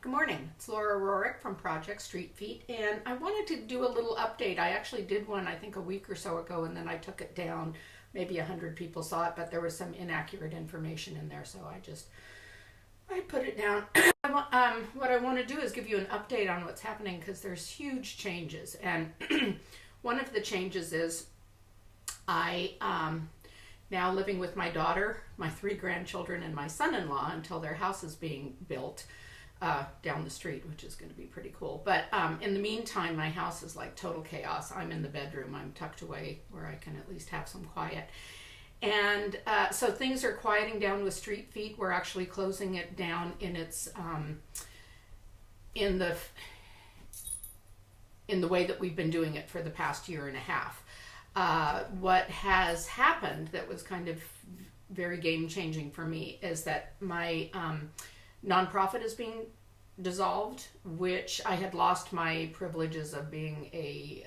Good morning. It's Laura Roehrick from Project Street Feet, and I wanted to do a little update. I actually did one, I think, a week or so ago, and then I took it down. Maybe 100 people saw it, but there was some inaccurate information in there, so I put it down. What I want to do is give you an update on what's happening because there's huge changes, and one of the changes is I now living with my daughter, my 3 grandchildren, and my son-in-law until their house is being built down the street, which is going to be pretty cool. But in the meantime, my house is like total chaos. I'm in the bedroom. I'm tucked away where I can at least have some quiet. And so things are quieting down with Street Feet. We're actually closing it down in its in the way that we've been doing it for the past year and a half. What has happened that was kind of very game-changing for me is that my nonprofit is being dissolved, which I had lost my privileges of being a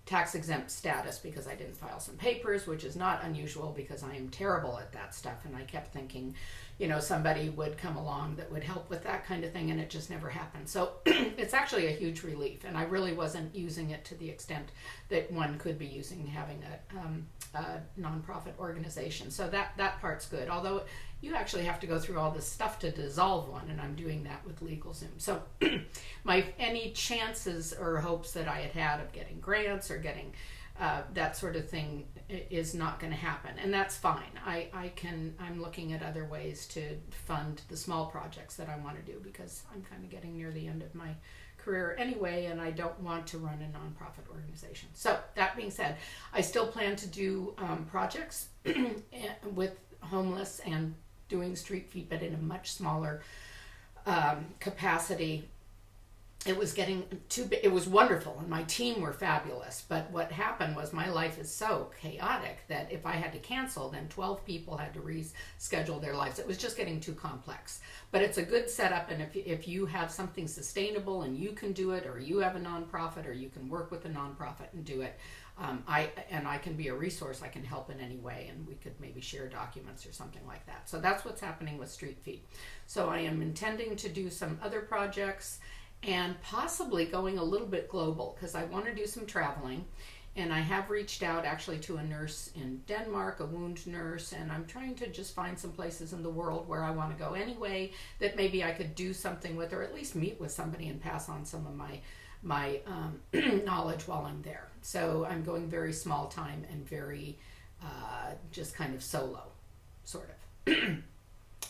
tax-exempt status because I didn't file some papers, which is not unusual because I am terrible at that stuff, and I kept thinking, you know, somebody would come along that would help with that kind of thing, and it just never happened. So it's actually a huge relief, and I really wasn't using it to the extent that one could be using having a nonprofit organization. So that part's good, although you actually have to go through all this stuff to dissolve one, and I'm doing that with LegalZoom. So any chances or hopes that I had of getting grants or getting that sort of thing is not going to happen, and that's fine. I'm looking at other ways to fund the small projects that I want to do because I'm kind of getting near the end of my career anyway, and I don't want to run a nonprofit organization. So that being said, I still plan to do projects with homeless and doing Street Feet, but in a much smaller capacity. It was getting too big. It was wonderful, and my team were fabulous. But what happened was my life is so chaotic that if I had to cancel, then 12 people had to reschedule their lives. It was just getting too complex. But it's a good setup, and if you have something sustainable and you can do it, or you have a nonprofit, or you can work with a nonprofit and do it, I can be a resource. I can help in any way, and we could maybe share documents or something like that. So that's what's happening with Street Feet. So I am intending to do some other projects and possibly going a little bit global because I want to do some traveling, and I have reached out actually to a nurse in Denmark, a wound nurse, and I'm trying to just find some places in the world where I want to go anyway that maybe I could do something with, or at least meet with somebody and pass on some of my knowledge while I'm there. So I'm going very small time and very just kind of solo, sort of.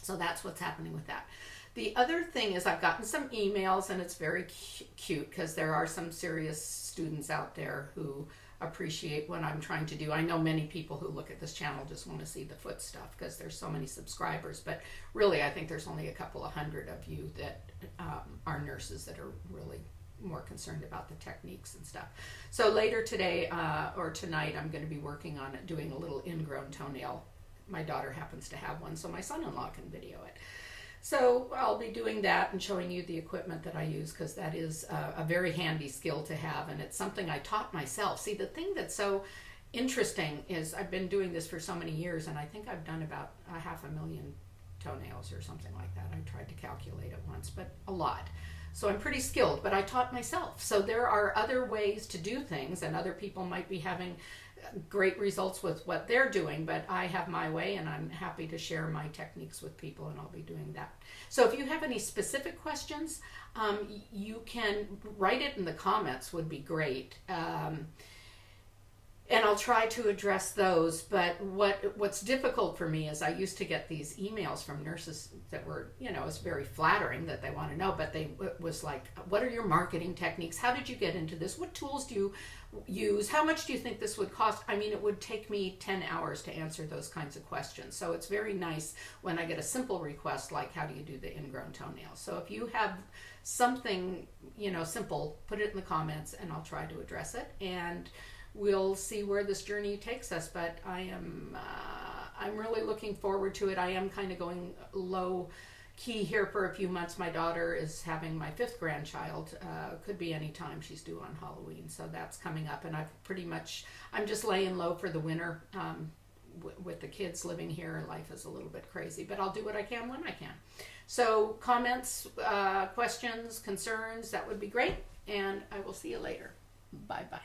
So that's what's happening with that. The other thing is I've gotten some emails, and it's very cute because there are some serious students out there who appreciate what I'm trying to do. I know many people who look at this channel just want to see the foot stuff because there's so many subscribers, but really I think there's only a couple of hundred of you that are nurses that are really more concerned about the techniques and stuff. So later today or tonight I'm going to be working on it, doing a little ingrown toenail. My daughter happens to have one, so my son-in-law can video it. So I'll be doing that and showing you the equipment that I use because that is a very handy skill to have, and it's something I taught myself. See, the thing that's so interesting is I've been doing this for so many years, and I think I've done about 500,000 toenails or something like that. I tried to calculate it once, but a lot. So I'm pretty skilled, but I taught myself. So there are other ways to do things, and other people might be having great results with what they're doing, but I have my way, and I'm happy to share my techniques with people, and I'll be doing that. So if you have any specific questions, you can write it in the comments, would be great. And I'll try to address those, but what's difficult for me is I used to get these emails from nurses that were, you know, it's very flattering that they want to know, but it was like, what are your marketing techniques? How did you get into this? What tools do you use? How much do you think this would cost? I mean, it would take me 10 hours to answer those kinds of questions. So it's very nice when I get a simple request like, how do you do the ingrown toenails? So if you have something, you know, simple, put it in the comments and I'll try to address it. And we'll see where this journey takes us, but I'm really looking forward to it. I am kind of going low key here for a few months. My daughter is having my 5th grandchild. Could be any time. She's due on Halloween, so that's coming up, and I'm just laying low for the winter. with the kids living here, life is a little bit crazy, but I'll do what I can when I can. So comments, questions, concerns, that would be great, and I will see you later. Bye-bye.